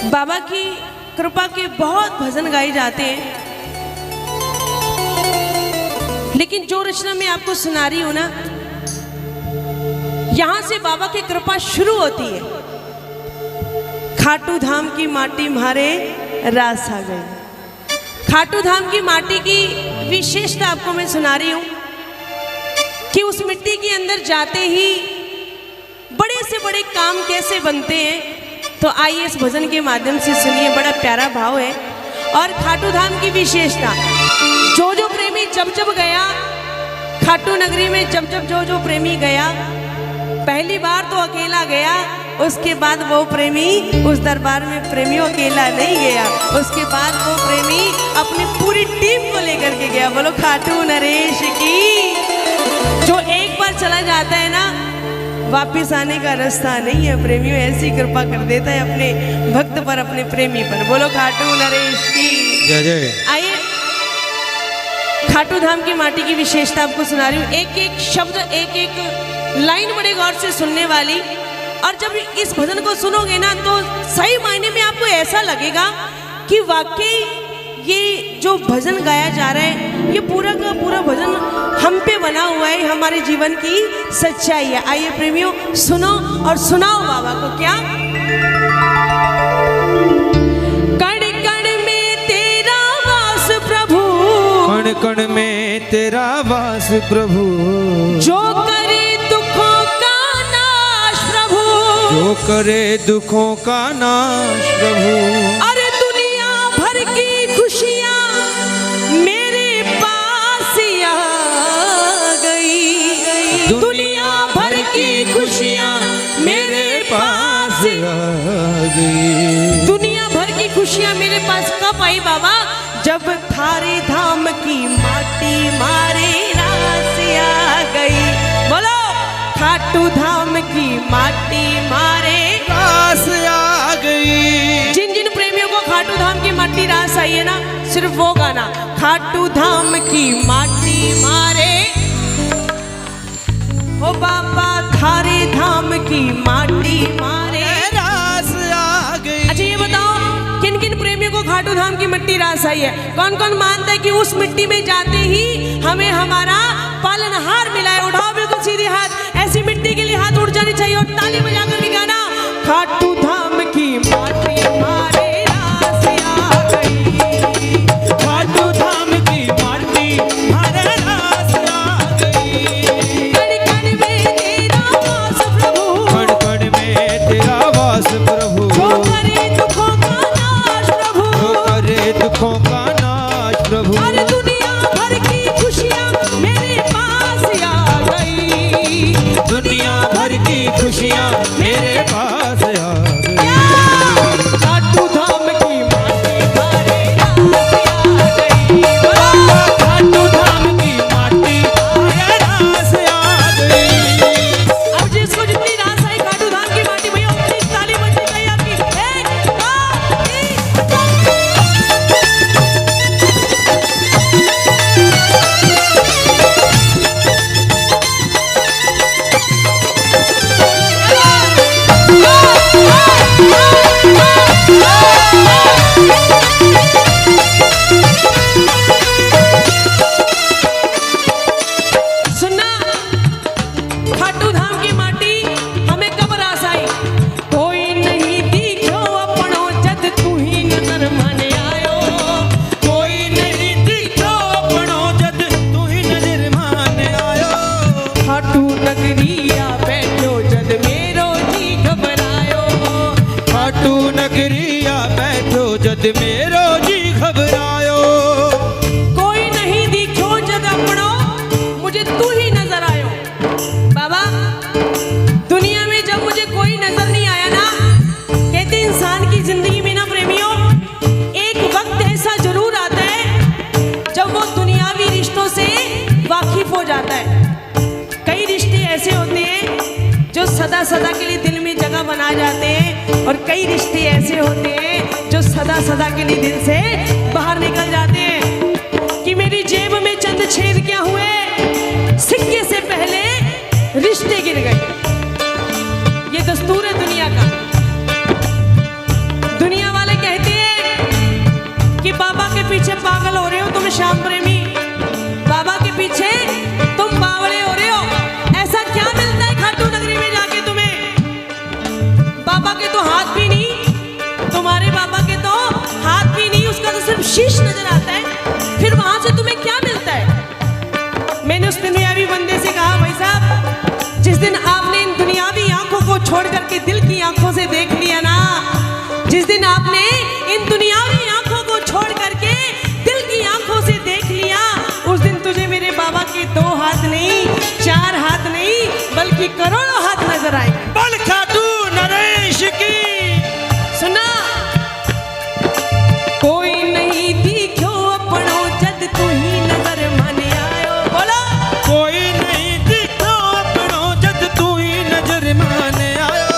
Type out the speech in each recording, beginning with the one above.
बाबा की कृपा के बहुत भजन गाए जाते हैं, लेकिन जो रचना मैं आपको सुना रही हूं ना, यहां से बाबा की कृपा शुरू होती है। खाटू धाम की माटी मारे रास आ गई। खाटू धाम की माटी की विशेषता आपको मैं सुना रही हूं कि उस मिट्टी के अंदर जाते ही बड़े से बड़े काम कैसे बनते हैं। तो आइए इस भजन के माध्यम से सुनिए, बड़ा प्यारा भाव है। और खाटू धाम की विशेषता, जो प्रेमी जब गया खाटू नगरी में, जब जो प्रेमी गया, पहली बार तो अकेला गया, उसके बाद वो प्रेमी उस दरबार में प्रेमियों अकेला नहीं गया, उसके बाद वो प्रेमी अपनी पूरी टीम को लेकर के गया। बोलो खाटू नरेश की। जो एक बार चला जाता है ना, वापिस आने का रास्ता नहीं है। प्रेमियों ऐसी कृपा कर देता है अपने भक्त पर, अपने प्रेमी पर। बोलो खाटू नरेश की जय जय। आइए खाटू धाम की माटी की विशेषता आपको सुना रही हूँ, एक एक शब्द, एक एक लाइन बड़े गौर से सुनने वाली। और जब इस भजन को सुनोगे ना, तो सही मायने में आपको ऐसा लगेगा कि वाकई ये जो भजन गाया जा रहा है, ये पूरा का पूरा भजन हम पे बना हुआ है, हमारे जीवन की सच्चाई है। आइए प्रेमियों सुनो और सुनाओ बाबा को। क्या कण कण में तेरा वास प्रभु, कण कण में तेरा वास प्रभु, जो करे दुखों का नाश प्रभु, जो करे दुखों का नाश प्रभु। अरे दुनिया भर की खुशियाँ मेरे पास आ गई, दुनिया भर की खुशियाँ मेरे पास आ गई। दुनिया भर की खुशियाँ मेरे पास कब आई बाबा? जब थारे धाम की माटी मारे रास आ गई। बोलो खाटू धाम की माटी मारे रास आ गई। जिन जिन प्रेमियों को खाटू धाम की माटी रास आई है ना, सिर्फ वो गाना, खाटू धाम की माटी मारे, ओ बाबा थारे धाम की माटी मारे रास आ गई। अच्छा ये बताओ, किन किन प्रेमियों को खाटू धाम की मिट्टी रास आई है? कौन कौन मानता है कि उस मिट्टी में जाते ही हमें हमारा पालनहार मिला है? उठाओ बिल्कुल सीधे हाथ, ऐसी मिट्टी के लिए हाथ उठ जाने चाहिए और ताली बजा कर भी गाना, खाटू धाम की माटी मारे रास आ गई, खाटू धाम की माटी मारे रास आ गई। कण कण में तेरा वास प्रभु, कण कण में तेरा वास प्रभु, जो करे दुखों का नाश प्रभु, जो करे दुखों का नाश प्रभु। अरे दुनिया भर की खुशियाँ मेरे पास आ गई, दुनिया भर की खुशियाँ मेरे पास आ गई। खाटू धाम की माटी मारे रास आ गई। खाटू धाम की माटी मारे रास आ गई। अब जिसको जितनी रास आई खाटू धाम की माटी, भैया अपनी ताली बजनी चाहिए आपकी। एक, दो, सुनना, खाटू धाम की माटी हमें कब रास आई? कोई नहीं दिखो अपनो जद तू ही नजर माने आयो, कोई नहीं दिखो अपनो जद तू ही नजर माने आयो। खाटू नगरिया बैठो जद मेरो जी घबरायो, खाटू नगरिया बैठो जद मेरो जी घबरायो। कोई नहीं दिखो जद अपनो मुझे तू ही नजर आयो। बाबा दुनिया में जब मुझे कोई नजर नहीं आया ना, कहते इंसान की जिंदगी में ना प्रेमियों, एक वक्त ऐसा जरूर आता है जब वो दुनियावी रिश्तों से वाकिफ हो जाता है। कई रिश्ते ऐसे होते हैं जो सदा सदा के लिए दिल में जगह बना जाते हैं, और कई रिश्ते ऐसे होते हैं जो सदा सदा के लिए दिल से बाहर निकल जाते हैं। कि मेरी जेब में चंद छेद क्या हुए, सिक्के से पहले रिश्ते गिर गए। ये दस्तूर है दुनिया का। दुनिया श्याम प्रेमी, बाबा के पीछे तुम बावड़े हो रहे हो। ऐसा क्या मिलता है खाटू नगरी में जाके तुम्हें? बाबा के तो हाथ भी नहीं, तुम्हारे बाबा के तो हाथ भी नहीं, उसका तो सिर्फ शीश नजर आता है। फिर वहां से तुम्हें क्या मिलता है? मैंने उस दुनियावी बंदे से कहा, भाई साहब, जिस दिन आपने इन दुनियावी आंखों को छोड़ करके दिल की आंखों से देख लिया ना, जिस दिन आपने इन दुनियावी आंखों को छोड़ करके दिल की आंखों से देख लिया, उस दिन तुझे मेरे बाबा के 2 हाथ नहीं, 4 हाथ नहीं, बल्कि करोड़ों हाथ नजर आएंगे। बल खाटू नरेश की सुना, कोई नहीं दिखो अपनो जद तू ही नजर माने आयो। बोलो, कोई नहीं दिखो अपनो जद तू ही नजर माने आयो।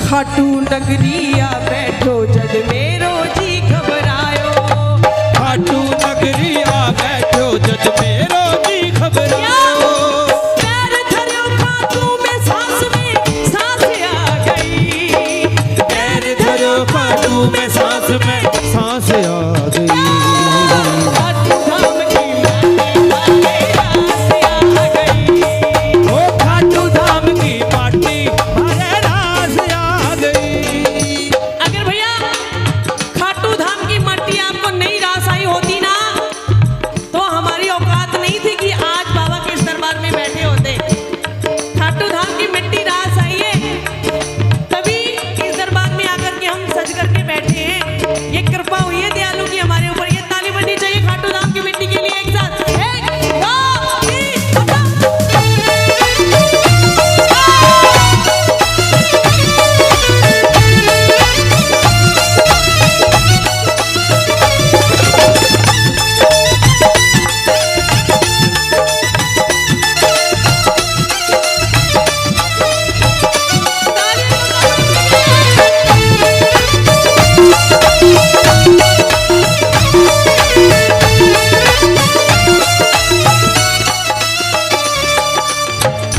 खाटू नगरिया बैठो जद मेरो जी घबरायो। खाटू नगरी आ बैठो जद मेरो जी घबरायो। पैर धरो खाटू में सांस आ गई। पैर धरो खाटू में सांस आ गई। खाटू धाम की माटी रास आ गई। ओ खाटू धाम की माटी हरे रास आ गई। अगर भैया खाटू धाम की मट्टी आपको नहीं रास आई होती ना, तो हमारी औकात नहीं थी कि आज बाबा के इस दरबार में बैठे होते। खाटू धाम की मिट्टी रास आई है, तभी इस दरबार में आकर के हम सज करके बैठे हैं। ये कृपा हुई है दयालु की हमारे ऊपर। ये ताली बजनी चाहिए खाटू धाम की मिट्टी के लिए। एक साथ 1 2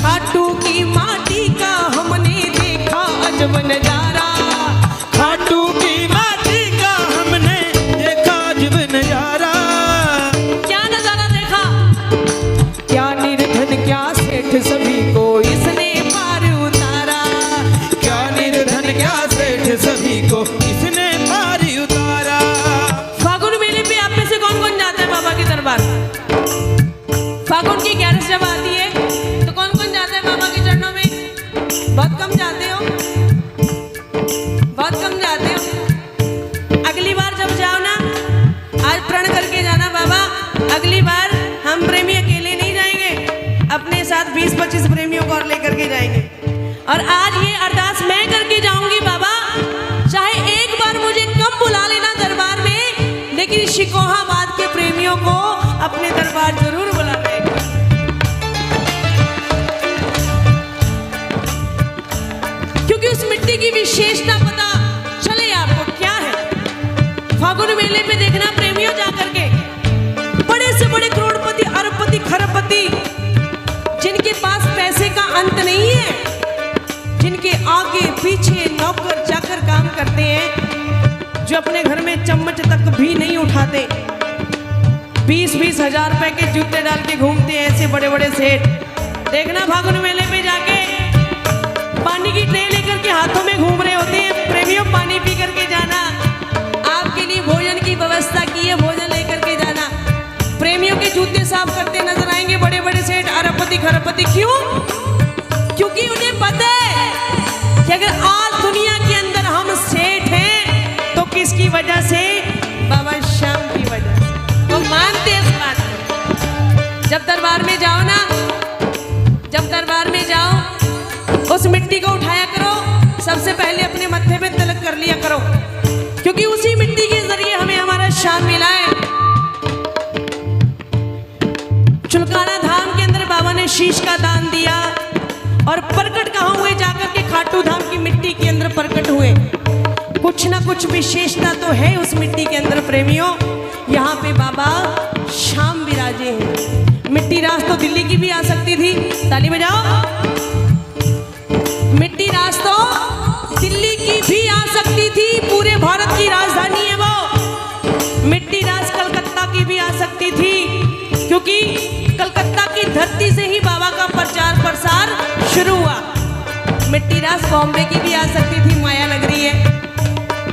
खाटू की माटी का हमने देखा अजब नजारा। खाटू की माटी का हमने देखा अजब नजारा। क्या नजारा देखा? क्या निर्धन क्या सेठ सभी को इसने पार उतारा। क्या निर्धन क्या सेठ सभी को इसने पार उतारा। फागुन मेले पे आप में से कौन कौन जाता है बाबा के दरबार? फागुन की 11 जब आती है तो कौन कौन जाता है बाबा के चरणों में? बहुत कम जाते हो, बहुत कम जाते हो। अगली बार जब जाओ ना, आज प्रण करके जाना, बाबा अगली बार हम प्रेमी अकेले नहीं जाएंगे, अपने साथ 20-25 प्रेमियों को और लेकर के जाएंगे। और आज ये अरदास मैं करके जाऊंगी, बाबा चाहे एक बार मुझे कम बुला लेना दरबार में, लेकिन शिकोहाबाद के प्रेमियों को अपने दरबार जरूर बुलाना है। क्योंकि उस मिट्टी की विशेषता पता चले आपको क्या है। फागुन मेले पे देखना प्रेमियों जाकर के, बड़े से बड़े करोड़पति, अरबपति, खरबपति, जिनके पास पैसे का अंत नहीं है, जिनके आगे पीछे नौकर जाकर काम करते हैं, जो अपने घर में चम्मच तक भी नहीं उठाते, 20-20 हजार रुपए के जूते डाल के घूमते हैं ऐसे बड़े बड़े सेठ। देखना फागुन मेले पे जाके पानी की ट्रे लेकर के हाथों में घूम रहे होते हैं। प्रेमियों पानी पी करके जाना, आपके लिए भोजन की व्यवस्था की है, भोजन लेकर के जाना। प्रेमियों के जूते साफ करते नजर आएंगे बड़े बड़े सेठ, अरबपति, खरबपति। क्यों? क्योंकि उन्हें पता है कि अगर आज दुनिया के अंदर हम सेठ हैं तो किसकी वजह से? बाबा श्याम की वजह से। वो मानते हैं इस बात को। जब दरबार में जाओ ना, जब दरबार में जाओ, उस मिट्टी को उठाया करो, सबसे पहले अपने मत्थे पे तिलक कर लिया करो, क्योंकि उसी मिट्टी के जरिए हमें हमारा श्याम मिला है। चुलकाना धाम के अंदर बाबा ने शीश का दान दिया, और प्रकट कहाँ हुए? जाकर के खाटू धाम की मिट्टी के अंदर प्रकट हुए। कुछ ना कुछ विशेषता तो है उस मिट्टी के अंदर प्रेमियों। यहाँ पे बाबा श्याम विराजे हैं। मिट्टी रास तो दिल्ली की भी आ सकती थी, ताली बजाओ। मिट्टी रास तो दिल्ली की भी आ सकती थी, पूरे भारत की राजधानी है वो। मिट्टी रास कलकत्ता की भी आ सकती इतिहास बॉम्बे की भी आ सकती थी, माया नगरी है।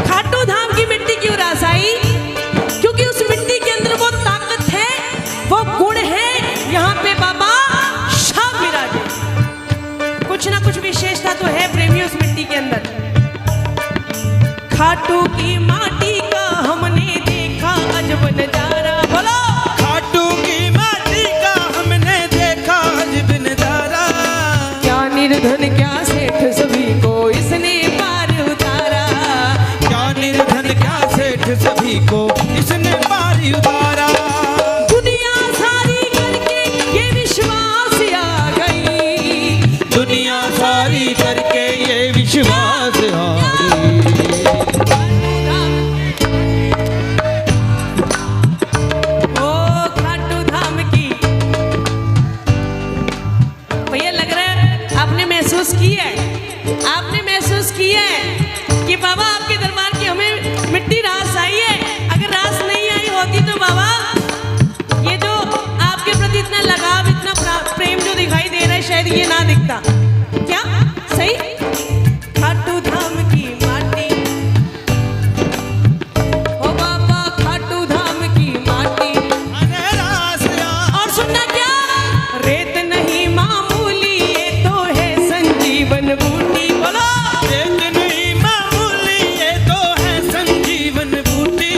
खाटू धाम की मिट्टी क्यों रास आई? क्योंकि उस मिट्टी के अंदर वो ताकत है, वो गुण है, यहाँ पे बाबा शाम विराजे। कुछ ना कुछ विशेषता तो है प्रेमियों उस मिट्टी के अंदर। खाटू की माटी का हमने देखा अजब नजारा, बोलो। खाटू की माटी का हमने देखा अजब नजारा। क्या निर्धन क्या सेठ सभी को इसने पार उतारा। क्या निर्धन क्या सेठ सभी को इसने पार उतारा। दुनिया सारी करके ये विश्वास आ गई। दुनिया सारी करके ये विश्वास आ गई। ओ खाटू धाम की, भैया लग रहा है आपने महसूस किया है, आपने महसूस किया है कि बाबा आपके दरबार की हमें मिट्टी रास आई है। अगर रास नहीं आई होती तो बाबा ये जो आपके प्रति इतना लगाव, इतना प्रेम जो दिखाई दे रहा है, शायद ये ना दिखता। क्या सही? खाटू धाम की माटी, ओ बाबा खाटू धाम की माटी। और सुनना क्या, रेत नहीं मामूली ये तो है संजीवन बूटी, बोलो। रेत नहीं मामूली ये तो है संजीवन बूटी।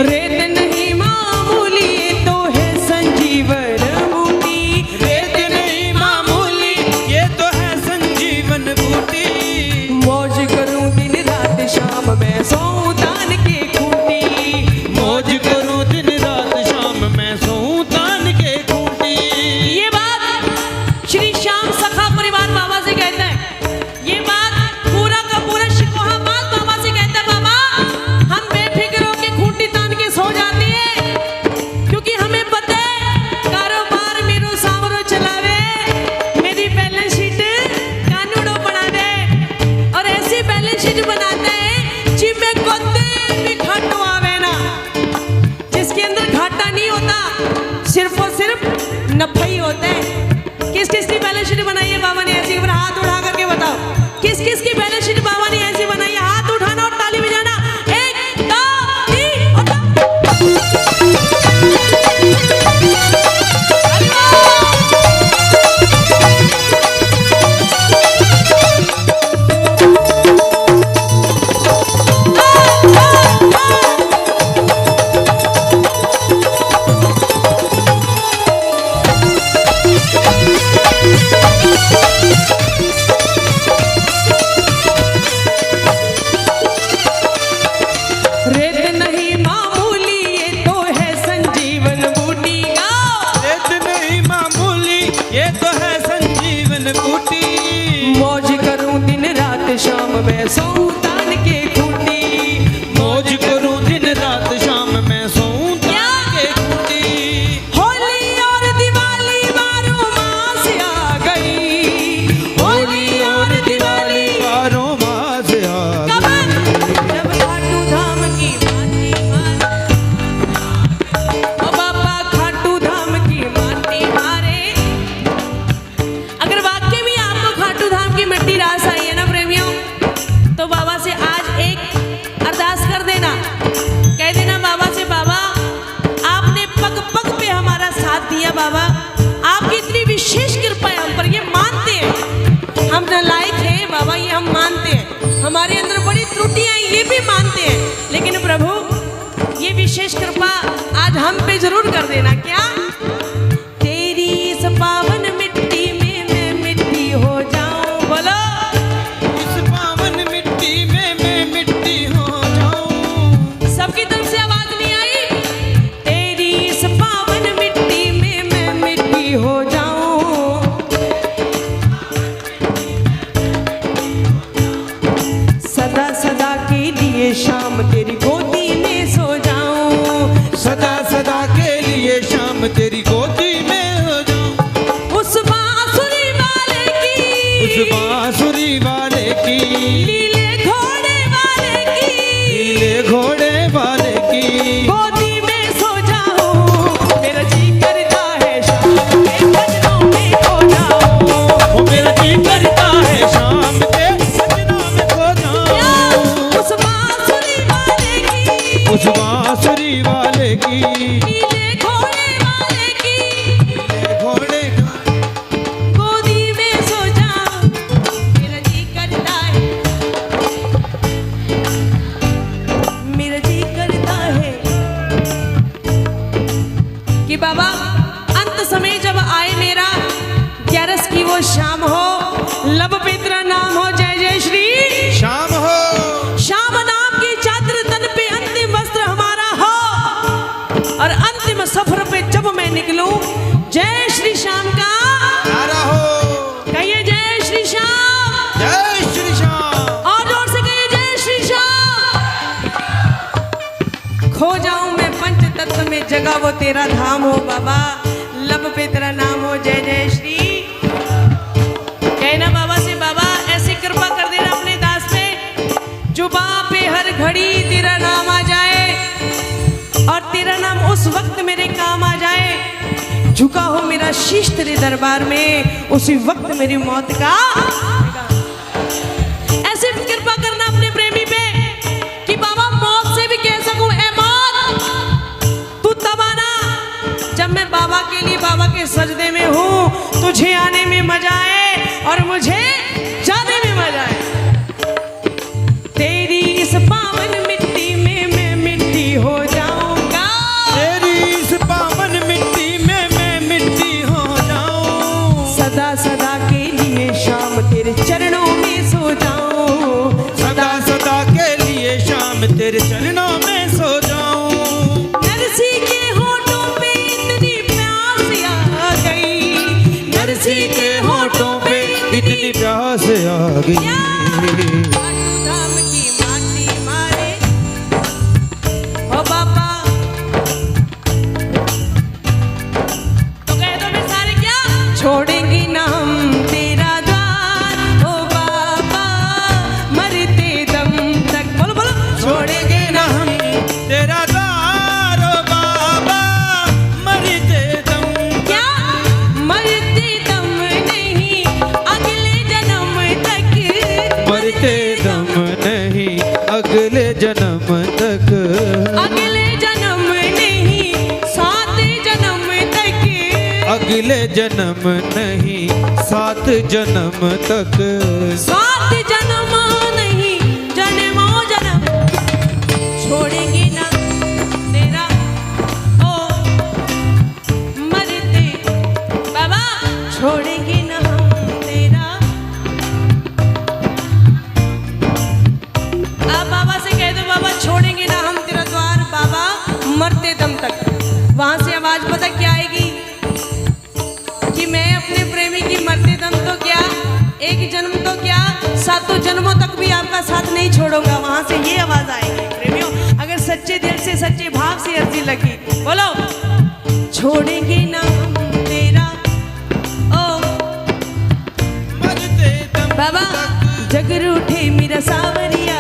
रेत नहीं मामूली ये तो है संजीवन बूटी। रेत नहीं मामूली ये तो है संजीवन बूटी। मौज करूं दिन रात शाम मैं सोऊं तान के खूंटी। मौज करूं दिन रात शाम मैं सोऊं तान के खूंटी। ये बात श्री श्याम सखा परिवार बाबा से कहता है। ये बात पूरा का पूरा शिकोहाबाद बाबा से कहता है। बाबा हम बेफिक्र होके खूंटी तान के सो जाते हैं, क्योंकि हमें पता है कारोबार मेरो सामरो चलावे, मेरी बैलेंस शीट कानूनों बना दे। और ऐसी बैलेंस शीट बनाता है जिसमें कोते भी घाटो आवे ना, जिसके अंदर घाटा नहीं होता, सिर्फ और सिर्फ नफा ही होता है। किस किस की बैलेंस शीट बनाई है बाबा ने ऐसी? हाथ उठा करके बताओ, किस किस की बैलेंस शीट बाबा ने ऐसी बनाई है? हाथ उठाना और ताली बजाना। एक दो तीन और रेत नहीं मामूली ये तो है संजीवन बूटी का। रेत नहीं मामूली ये तो है संजीवन बूटी। मौज करूं दिन रात शाम मैं सोऊं तान के खूंटी। मौज करूं दिन रात शाम मैं सोऊं तान के खूंटी। होली और दिवाली बारों मास आ गई। होली और दिवाली बारों मास आ कब? जब खाटू धाम की माटी ओ बाबा खाटू धाम की माटी मारे। अगर वाकई में आपको खाटू धाम की मिट्टी रास आई है ना प्रेमियों, तो बाबा से आज एक अरदास कर देना, कह देना बाबा से, बाबा आपने पग पग पे हमारा साथ दिया। बाबा आपकी इतनी विशेष कृपा है हम पर, ये मानते हैं हम नालायक हैं बाबा, ये हम मानते हैं, हमारे अंदर बड़ी त्रुटियां हैं ये भी मानते हैं, लेकिन प्रभु ये विशेष कृपा आज हम पे जरूर कर देना। क्या? तेरी इस पावन मिट्टी में मैं मिट्टी हो जाऊं, बोलो। इस पावन मिट्टी में मैं मिट्टी हो जाऊं। सबकी तरफ से आवाज नहीं आई? तेरी इस पावन मिट्टी में मैं मिट्टी हो जाऊं। सदा सदा के लिए शाम तेरी गोदी में सो जाऊं। सदा सदा के लिए शाम तेरी गोदी में हो जाऊं। उस बांसुरी वाले की, उस बांसुरी वाले की, नीले घोड़े वाले की, नीले घोड़े वाले की गोदी में सो जाऊं। मेरा जी करता है शाम के भजनों में खो जाऊं। ओ मेरा जी करता है शाम के उस बांसुरी वाले की, नीले घोड़े वाले की, घोड़े गोदी में सो जाऊं मेरा जी करता है, मेरा जी करता है कि बाबा अंत समय जब आए मेरा, 11 की वो शाम हो, लब पे तेरा नाम हो, जय जय श्री शाम हो, श्याम नाम की चादर तन पे, अंतिम वस्त्र हमारा हो, और अंतिम सफर पे जब मैं निकलूं, जय श्री श्याम का नारा हो, कहिए जय श्री श्याम, जय श्री श्याम, और जोर से कहिए जय श्री श्याम। खो जाऊं मैं पंच तत्व में, जगह वो तेरा धाम हो बाबा, लब पे तेरा नाम हो, जय जय श्री। कहना बाबा से, बाबा ऐसी कृपा कर देना अपने दास पे, जुबां पे हर घड़ी तेरा नाम आ जाए, और तेरा नाम उस वक्त मेरे काम आ जाए, झुका हो मेरा शीश तेरे दरबार में, उसी वक्त मेरी मौत का। ऐसे कृपा करना अपने प्रेमी पे कि बाबा मौत से भी कह सकूं, ए मौत तू तब आना जब मैं बाबा के लिए बाबा के सजदे में हूँ, तुझे आने में मजा आए और मुझे जाने में मजा आए। तेरी इस पावन मिट्टी में मैं मिट्टी हो जाऊंगा, तेरी इस पावन मिट्टी में मैं मिट्टी हो जाऊं, सदा सदा के लिए शाम तेरे चरणों में सो जाऊं, सदा सदा के लिए शाम तेरे चरणों में सो जाऊं। नरसी के होठों पे इतनी प्यास आ गई, नरसी के होठों पे इतनी प्यास आ गई, खाटू धाम की माटी मारे ओ बाबा, तो कह दो मैं सारे क्या छोड़ेंगे ना हम तेरा द्वार, ओ बाबा मरते दम तक, बोलो बोलो, छोड़ेंगे ना हम तेरा द्वार ओ बाबा, मरते दम क्या, मरते दम नहीं अगले जन्म तक, मरते दम नहीं अगले जन्म तक, अगले जन्म नहीं 7 जन्म तक, अगले जन्म नहीं 7 जन्म तक, 7 जन्म नहीं जन्मों जन्म, छोड़ेंगे ना तेरा ओ मरते बाबा, छोड़ेंगे ना हम तेरा। आप बाबा से कह दो, बाबा छोड़ेंगे ना हम तेरा द्वार, बाबा मरते दम तक। वहां से आवाज पता क्या आएगी कि मैं अपने प्रेमी की मरते दम तो क्या, एक जन्म तो क्या, 7 जन्मों तक भी आपका साथ नहीं छोड़ूंगा। वहां से ये आवाज आएगी प्रेमियों, अगर सच्चे दिल से सच्चे भाव से अर्जी लगी, बोलो छोड़ेंगे ना हम तेरा ओ मरते दम बाबा, जग रूठे मेरा सावरिया,